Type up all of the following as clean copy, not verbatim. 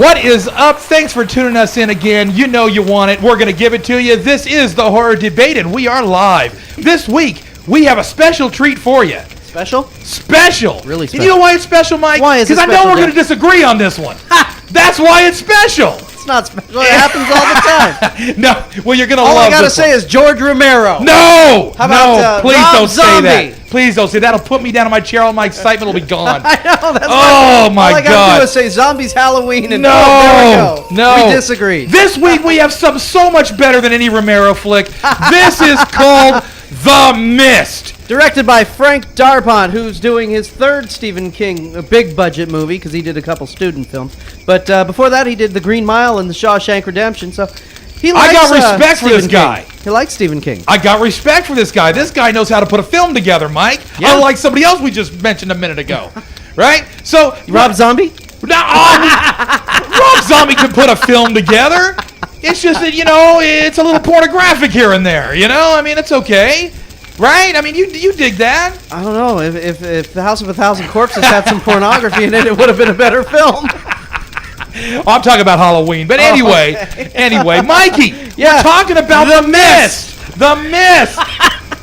What is up? Thanks for tuning us in again. You know you want it. We're going to give it to you. This is the Horror Debate, and we are live. This week, we have a special treat for you. Special? Special. Really special. And you know why it's special, Mike? Why is it special? Because I know we're going to disagree on this one. That's why it's special. It's not special. It happens all the time. No. Well, you're going to love All I got to this say one. is George Romero. No! How about, please Rob don't Zombie? say that. Please don't say that. That'll put me down in my chair. All my excitement will be gone. I know. That's Oh, my All I got to God. do is say Zombies Halloween and No, there we go. no. We disagree. This week we have something so much better than any Romero flick. This is called The Mist. Directed by Frank Darabont, who's doing his third Stephen King big budget movie because he did a couple student films. But before that, he did The Green Mile and The Shawshank Redemption. So he likes, I got respect for this Stephen guy. King. He likes Stephen King. I got respect for this guy. This guy knows how to put a film together, Mike. Yeah. Unlike somebody else we just mentioned a minute ago. Right? So Rob Zombie? Rob Zombie could put a film together. It's just that, it's a little pornographic here and there. I mean, it's okay. Right? I mean, you dig that? I don't know. If The House of a Thousand Corpses had some pornography in it would have been a better film. I'm talking about Halloween. But anyway, Mikey, we're talking about The Mist. The Mist.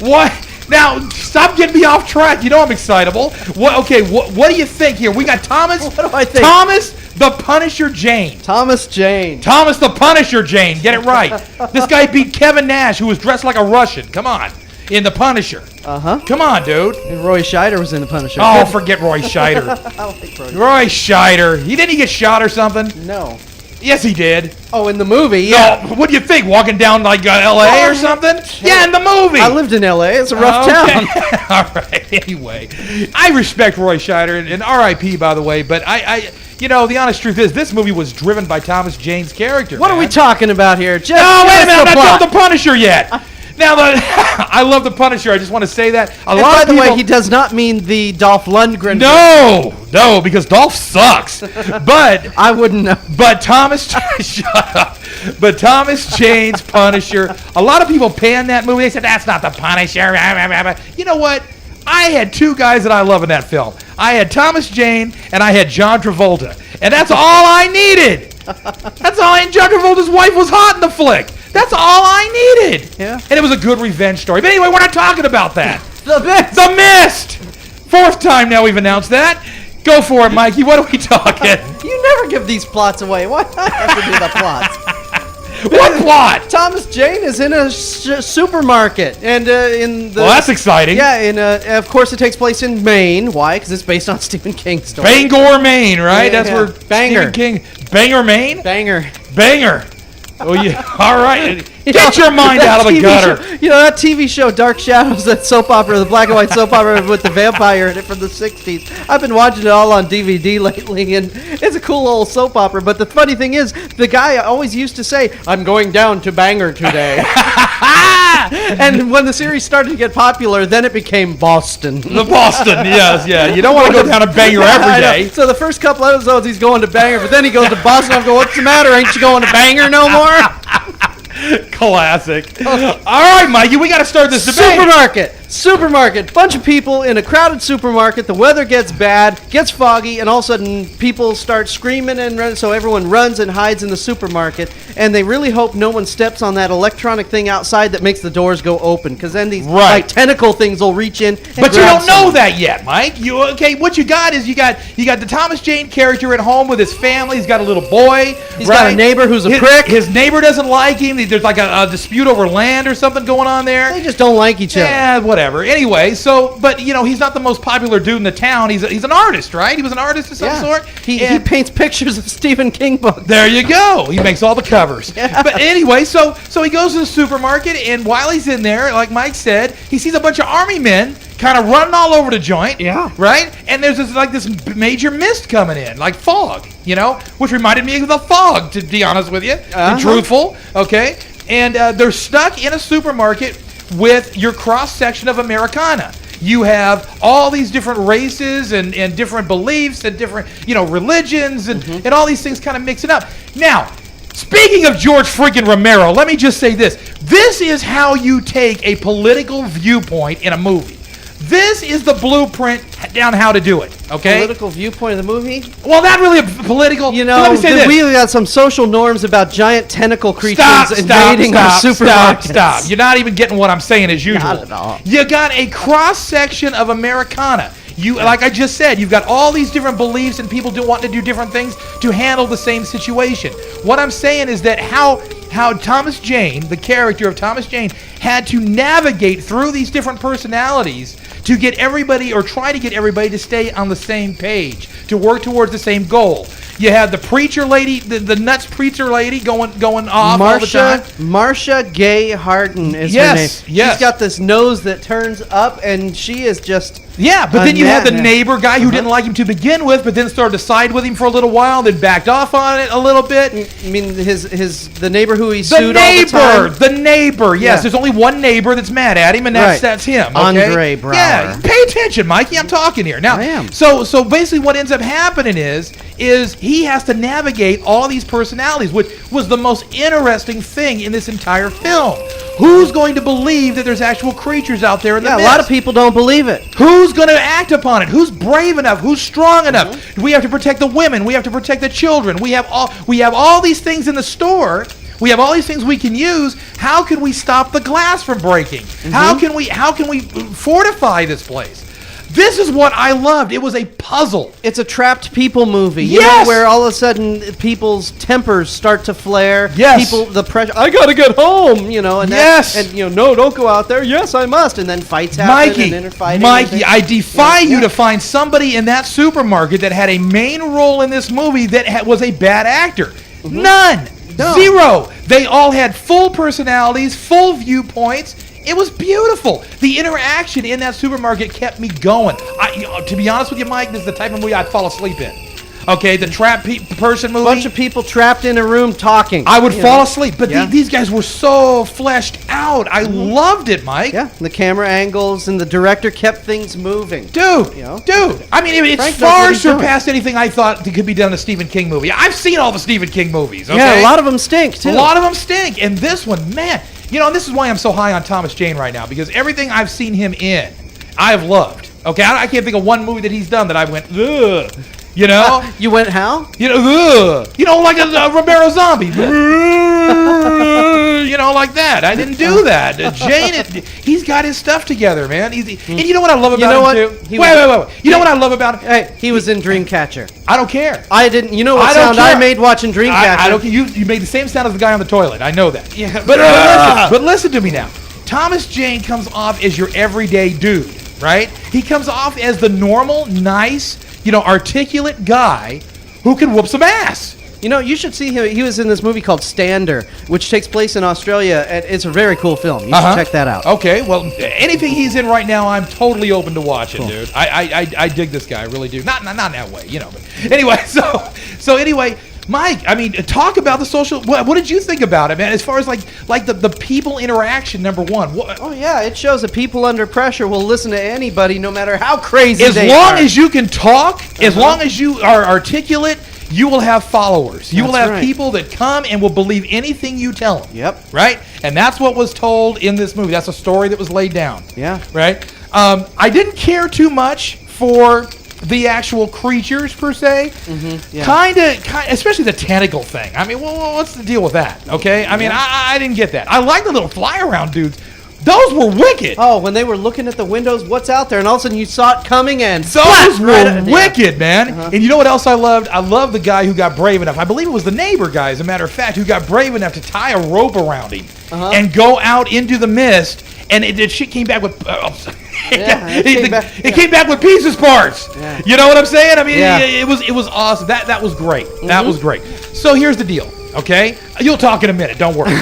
What? Now, stop getting me off track. You know I'm excitable. What do you think here? We got Thomas. What do I think? Thomas the Punisher Jane. Thomas Jane. Thomas the Punisher Jane. Get it right. This guy beat Kevin Nash, who was dressed like a Russian. Come on. In The Punisher. Uh-huh. Come on, dude. And Roy Scheider was in The Punisher. Oh, forget Roy Scheider. I like Roy. Roy Scheider. Didn't he get shot or something? No. Yes, he did. Oh, in the movie, yeah. No, what do you think? Walking down like L.A. or something? Yeah, in the movie. I lived in L.A. It's a rough town. All right. Anyway, I respect Roy Scheider and R.I.P. by the way, but I the honest truth is this movie was driven by Thomas Jane's character. What are we talking about here? Just No, wait a minute. I'm not plot. done with The Punisher yet. Now, I love The Punisher. I just want to say that. And by the way, he does not mean the Dolph Lundgren. No, because Dolph sucks. But I wouldn't know. But shut up. But Thomas Jane's Punisher. A lot of people pan that movie. They said that's not the Punisher. You know what? I had two guys that I love in that film. I had Thomas Jane and I had John Travolta, and that's all I needed. That's all. And John Travolta's wife was hot in the flick. That's all I needed. Yeah. And it was a good revenge story. But anyway, we're not talking about that. The Mist. The Mist. Fourth time now we've announced that. Go for it, Mikey. What are we talking? You never give these plots away. Why do I have to do the plots? What plot? Thomas Jane is in a supermarket, and in the. Well, that's exciting. Yeah, of course it takes place in Maine. Why? Because it's based on Stephen King's story. Bangor, Maine, right? Yeah, That's yeah. where Banger. Stephen King. Bangor, Maine. Banger. Oh yeah. All right. Get your mind out of the TV gutter. Show, that TV show, Dark Shadows, that soap opera, the black and white soap opera with the vampire in it from the 60s. I've been watching it all on DVD lately, and it's a cool old soap opera. But the funny thing is, the guy always used to say, "I'm going down to Bangor today." And when the series started to get popular, then it became Boston. The Boston, yes, yeah. You don't want to go down to Bangor every day. So the first couple episodes, he's going to Bangor, but then he goes to Boston. I'm going, "What's the matter? Ain't you going to Bangor no more?" Classic. All right, Mikey, we got to start this debate. Supermarket. Bunch of people in a crowded supermarket. The weather gets bad, gets foggy, and all of a sudden people start screaming and running. So everyone runs and hides in the supermarket, and they really hope no one steps on that electronic thing outside that makes the doors go open, because then these like tentacle things will reach in. And but you don't know that yet, Mike. What you got is you got the Thomas Jane character at home with his family. He's got a little boy. He's got a neighbor who's a prick. His neighbor doesn't like him. There's like a dispute over land or something going on there. They just don't like each other. Yeah, whatever. Anyway, but he's not the most popular dude in the town. He's an artist, right? He was an artist of some sort. He paints pictures of Stephen King books. There you go. He makes all the covers. Yeah. But anyway, so he goes to the supermarket, and while he's in there, like Mike said, he sees a bunch of army men kind of running all over the joint. Yeah. Right? And there's this major mist coming in, like fog, which reminded me of the fog, to be honest with you. Uh-huh. Truthful, okay? And they're stuck in a supermarket with your cross-section of Americana. You have all these different races and different beliefs and different, religions and all these things kind of mixing up. Now, speaking of George freaking Romero, let me just say this. This is how you take a political viewpoint in a movie. This is the blueprint down how to do it. Okay. Political viewpoint of the movie. Well, not really a political. You so know, let me say this. we got some social norms about giant tentacle creatures invading our supermarkets. Stop. You're not even getting what I'm saying as usual. Not at all. You got a cross section of Americana. Like I just said, you've got all these different beliefs and people want to do different things to handle the same situation. What I'm saying is that how Thomas Jane, the character of Thomas Jane, had to navigate through these different personalities to get everybody, or try to get everybody, to stay on the same page, to work towards the same goal. You have the preacher lady, the nuts preacher lady going off all the time. Marcia Gay Harden is her name. She's got this nose that turns up, and she is just... Yeah, but then you have the neighbor guy who didn't like him to begin with, but then started to side with him for a little while, then backed off on it a little bit. You mean the neighbor who he sued all the time? The neighbor, yes. There's only one neighbor that's mad at him, and that's him. Okay? Andre Brower. Yeah, pay attention, Mikey. I'm talking here. Now, I am. So basically what ends up happening is he has to navigate all these personalities, which was the most interesting thing in this entire film. Who's going to believe that there's actual creatures out there in the mist? A lot of people don't believe it. Who's going to act upon it? Who's brave enough? Who's strong enough? We have to protect the women. We have to protect the children. We have all these things in the store. We have all these things we can use. How can we stop the glass from breaking? How can we fortify this place? This is what I loved. It was a puzzle. It's a trapped people movie. You Yes! know, where all of a sudden people's tempers start to flare. Yes. The pressure. I gotta get home. You know. And Yes. no, don't go out there. Yes, I must. And then fights happen. And then fighting. Mikey, I defy you to find somebody in that supermarket that had a main role in this movie that was a bad actor. None. No. Zero. They all had full personalities, full viewpoints. It was beautiful. The interaction in that supermarket kept me going. To be honest with you, Mike, this is the type of movie I'd fall asleep in. Okay, the trap person movie. Bunch of people trapped in a room talking. I would fall asleep, but these guys were so fleshed out. I loved it, Mike. Yeah, the camera angles and the director kept things moving. Dude, I mean, it's far surpassed anything I thought could be done in a Stephen King movie. I've seen all the Stephen King movies, okay? Yeah, a lot of them stink, too. A lot of them stink, and this one, man, and this is why I'm so high on Thomas Jane right now, because everything I've seen him in, I have loved. Okay, I can't think of one movie that he's done that I went, ugh. You know? You went how? Ugh. Like a Romero Zombie. Like that. I didn't do that. Jane, he's got his stuff together, man. And you know what I love about him, too? Wait. You know what I love about him? Hey, he was in Dreamcatcher. I don't care. I didn't. You know what sound I made watching Dreamcatcher? I don't care. You made the same sound as the guy on the toilet. I know that. Yeah. But listen to me now. Thomas Jane comes off as your everyday dude, right? He comes off as the normal, nice, articulate guy who can whoop some ass. You should see him. He was in this movie called Stander, which takes place in Australia, and it's a very cool film. You should check that out. Okay, well, anything he's in right now, I'm totally open to watching, dude. I dig this guy, I really do. Not in that way, But anyway, so anyway, Mike, I mean, talk about the social. What did you think about it, man? As far as like the people interaction, number one. Oh yeah, it shows that people under pressure will listen to anybody, no matter how crazy they are. As long as you can talk, as long as you are articulate, you will have followers. You will have people that come and will believe anything you tell them. Yep. Right? And that's what was told in this movie. That's a story that was laid down. Yeah. Right? I didn't care too much for the actual creatures per se. Kind of, especially the tentacle thing. I mean, what's the deal with that? Okay? I mean, I didn't get that. I like the little fly around dudes. Those were wicked. Oh, when they were looking at the windows, what's out there? And all of a sudden you saw it coming and those were wicked, man. And you know what else I loved? I loved the guy who got brave enough. I believe it was the neighbor guy, as a matter of fact, who got brave enough to tie a rope around him and go out into the mist. And the shit came back with... it came back with pieces parts. Yeah. You know what I'm saying? I mean, it was awesome. That was great. That was great. So here's the deal, okay? You'll talk in a minute. Don't worry.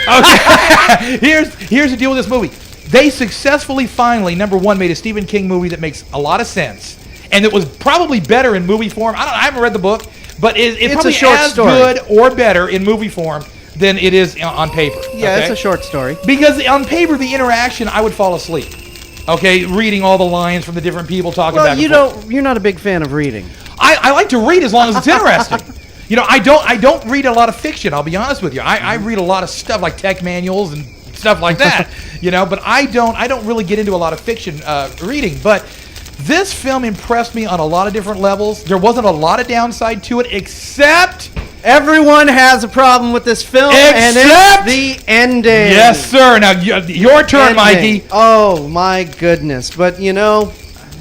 Okay. Here's the deal with this movie. They successfully, finally, number one, made a Stephen King movie that makes a lot of sense, and it was probably better in movie form. I haven't read the book, but it's probably as good or better in movie form than it is on paper. Yeah, it's a short story. Because on paper, the interaction, I would fall asleep. Okay, reading all the lines from the different people talking back and forth. You're not a big fan of reading. I like to read as long as it's interesting. I don't read a lot of fiction, I'll be honest with you. I read a lot of stuff like tech manuals and stuff like that. But I don't really get into a lot of fiction reading. But this film impressed me on a lot of different levels. There wasn't a lot of downside to it, except everyone has a problem with this film, and it's the ending. Yes, sir. Now, your turn, Mikey. Oh, my goodness. But,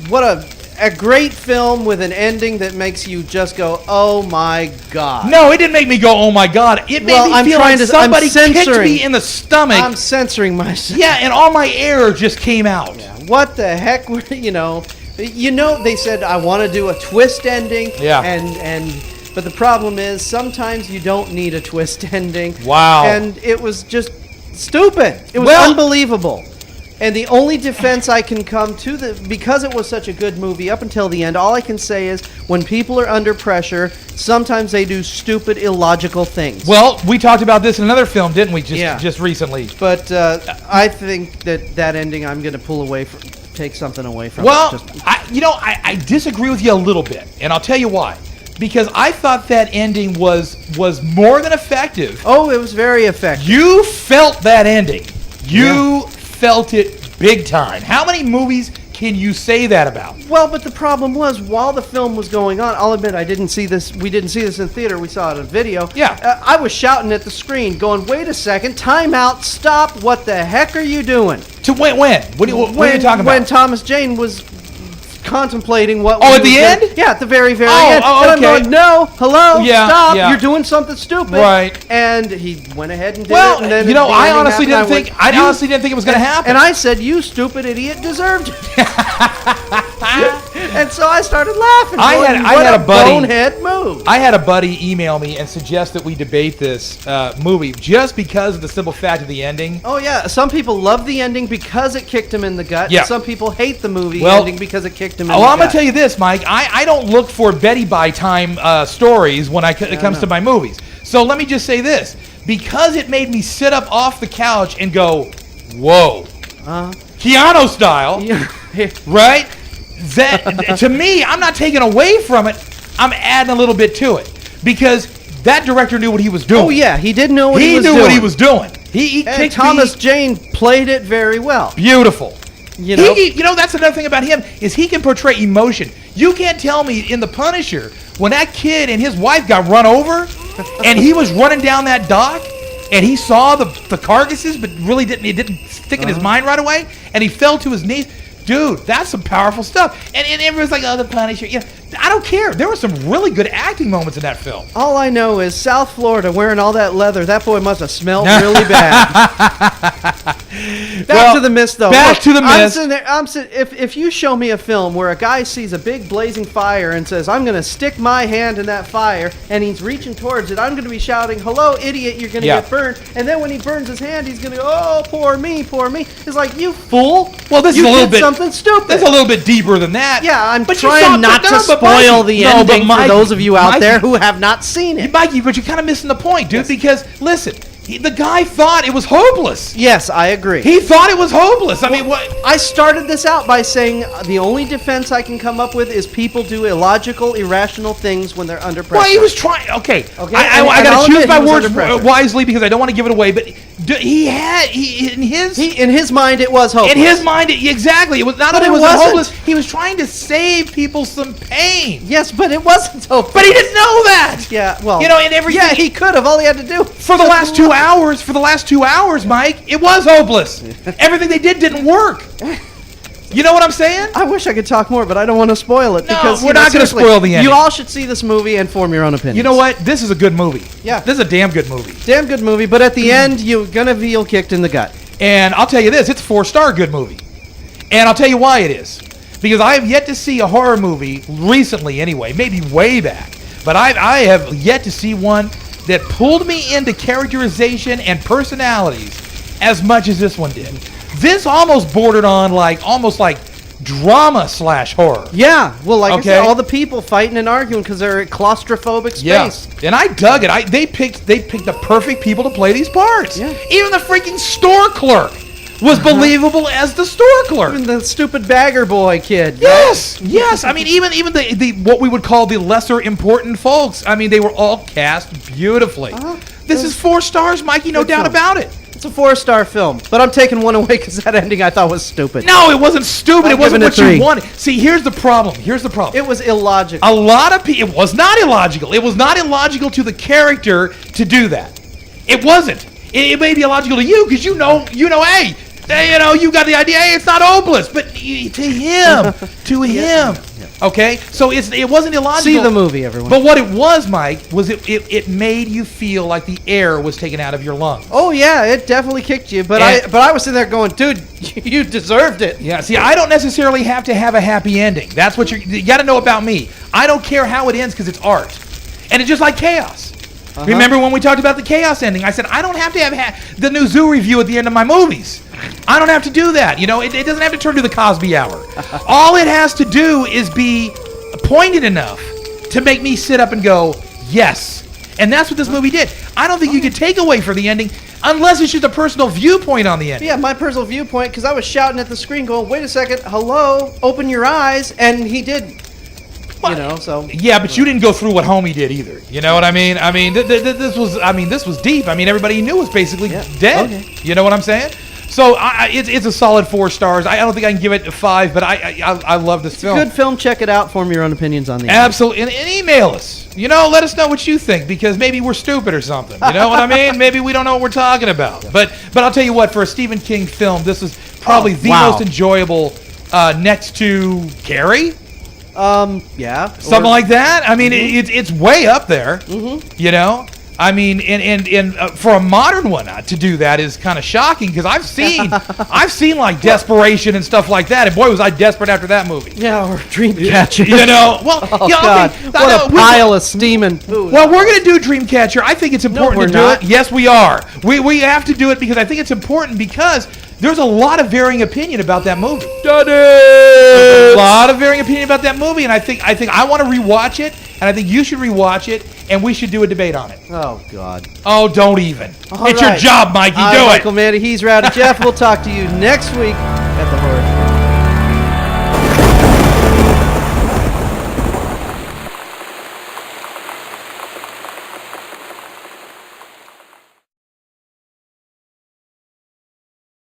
what a great film with an ending that makes you just go, oh, my God. No, it didn't make me go, oh, my God. It made me feel like somebody kicked me in the stomach. I'm censoring myself. Yeah, and all my air just came out. Yeah. What the heck, they said, I want to do a twist ending. Yeah. But the problem is, sometimes you don't need a twist ending. Wow. And it was just stupid. It was unbelievable. And the only defense I can come to, because it was such a good movie up until the end, all I can say is, when people are under pressure, sometimes they do stupid, illogical things. Well, we talked about this in another film, didn't we, just recently? But I think that ending I'm going to take something away from it. Well, I disagree with you a little bit, and I'll tell you why. Because I thought that ending was more than effective. Oh, it was very effective. You felt that ending. You felt it big time. How many movies can you say that about? Well, but the problem was, while the film was going on, I'll admit I didn't see this. We didn't see this in theater. We saw it on video. Yeah. I was shouting at the screen, going, "Wait a second! Time out! Stop! What the heck are you doing?" To when? What are you talking about? When Thomas Jane was contemplating what. Oh, at the end? Yeah, at the very end. And I'm going, no, hello, stop! You're doing something stupid. Right. And he went ahead and did it. Well, and then I honestly didn't think it was going to happen. And I said, "You stupid idiot, deserved it." And so I started laughing. I had a buddy. Bonehead move. I had a buddy email me and suggest that we debate this movie just because of the simple fact of the ending. Oh yeah, some people love the ending because it kicked him in the gut. Yeah. Some people hate the movie ending because it kicked him in the gut. Well, I'm going to tell you this, Mike. I don't look for Betty by time stories when it comes to my movies. So let me just say this. Because it made me sit up off the couch and go, whoa. Keanu style. Right? That, to me, I'm not taking away from it. I'm adding a little bit to it. Because that director knew what he was doing. Oh, yeah. He did know what he was doing. He knew what he was doing. And Thomas Jane played it very well. Beautiful. That's another thing about him is he can portray emotion. You can't tell me in The Punisher when that kid and his wife got run over and he was running down that dock and he saw the carcasses but really didn't stick in his mind right away and he fell to his knees. Dude, that's some powerful stuff. And everyone's like, oh, The Punisher. I don't care. There were some really good acting moments in that film. All I know is South Florida wearing all that leather, that boy must have smelled really bad. Back to the mist, though. Back to the mist. If you show me a film where a guy sees a big blazing fire and says, I'm going to stick my hand in that fire, and he's reaching towards it, I'm going to be shouting, hello, idiot, you're going to get burned. And then when he burns his hand, he's going to go, oh, poor me, poor me. It's like, you fool. Well, this is a little bit something stupid. That's a little bit deeper than that. Yeah, I'm trying not to spoil the ending for those of you out there who have not seen it. Mikey, but you're kind of missing the point, dude, because, listen, the guy thought it was hopeless. Yes, I agree. He thought it was hopeless. I mean, what? I started this out by saying the only defense I can come up with is people do illogical, irrational things when they're under pressure. Well, he was trying. Okay. I got to choose my words wisely because I don't want to give it away. But in his mind it was hopeless. In his mind, exactly. It was not only was it hopeless. He was trying to save people some pain. Yes, but it wasn't hopeless. But he didn't know that. Yeah. Well. And everything. Yeah, he could have. All he had to do for the last 2 hours, Mike, it was hopeless. Everything they didn't work. You know what I'm saying? I wish I could talk more, but I don't want to spoil it. Because we're not going to spoil the ending. You all should see this movie and form your own opinion. You know what? This is a good movie. Yeah. This is a damn good movie. Damn good movie, but at the end, you're going to feel kicked in the gut. And I'll tell you this, it's a 4-star good movie. And I'll tell you why it is. Because I have yet to see a horror movie, recently anyway, maybe way back, but I have yet to see one that pulled me into characterization and personalities as much as this one did. This almost bordered on almost like drama/horror. Yeah, well, I said, all the people fighting and arguing because they're a claustrophobic space. Yeah, and I dug it. They picked the perfect people to play these parts. Yeah. Even the freaking store clerk was believable as the store clerk. Even the stupid bagger boy kid. Yes, right? Yes. I mean, even the what we would call the lesser important folks. I mean, they were all cast beautifully. This is 4 stars, Mikey. No doubt about it. It's a 4-star film, but I'm taking one away because that ending I thought was stupid. No, it wasn't stupid. It wasn't giving what it 3. you wanted. See, here's the problem. It was illogical. A lot of people. It was not illogical. It was not illogical to the character to do that. It wasn't. It may be illogical to you because you know, hey, you got the idea. Hey, it's not hopeless, but to him, okay. So it wasn't illogical. See the movie, everyone. But what it was, Mike, was it made you feel like the air was taken out of your lungs. Oh yeah, it definitely kicked you. But I was sitting there going, dude, you deserved it. Yeah. See, I don't necessarily have to have a happy ending. That's what you got to know about me. I don't care how it ends because it's art, and it's just like Chaos. Remember when we talked about the Chaos ending? I said I don't have to have the new Zoo review at the end of my movies. I don't have to do that. It doesn't have to turn to the Cosby Hour. All it has to do is be pointed enough to make me sit up and go, yes. And that's what this movie did. I don't think you could take away for the ending unless it's just a personal viewpoint on the ending. Yeah, my personal viewpoint, because I was shouting at the screen going, wait a second, hello, open your eyes, and he did. So yeah, but you didn't go through what Homie did either. You know what I mean? I mean, this was deep. I mean, everybody you knew was basically dead. Okay. You know what I'm saying? So it's a solid 4 stars. I don't think I can give it a 5, but I love this film. Good film. Check it out. Form your own opinions on the absolutely, and email us. Let us know what you think because maybe we're stupid or something. You know what I mean? Maybe we don't know what we're talking about. But I'll tell you what, for a Stephen King film, this is probably the most enjoyable next to Carrie. Yeah. Something like that. I mean, it's way up there. I mean, and for a modern one to do that is kind of shocking because I've seen like Desperation and stuff like that, and boy was I desperate after that movie. Yeah, or Dreamcatcher. God, what a pile of steaming food. Well, we're gonna do Dreamcatcher. I think it's important to do it. Yes, we are. We have to do it because I think it's important because there's a lot of varying opinion about that movie. There's a lot of varying opinion about that movie, and I think I want to rewatch it, and I think you should rewatch it, and we should do a debate on it. Oh God. Oh, don't even. It's your job, Mikey. Do it. Michael Manny, he's Rowdy Jeff. We'll talk to you next week.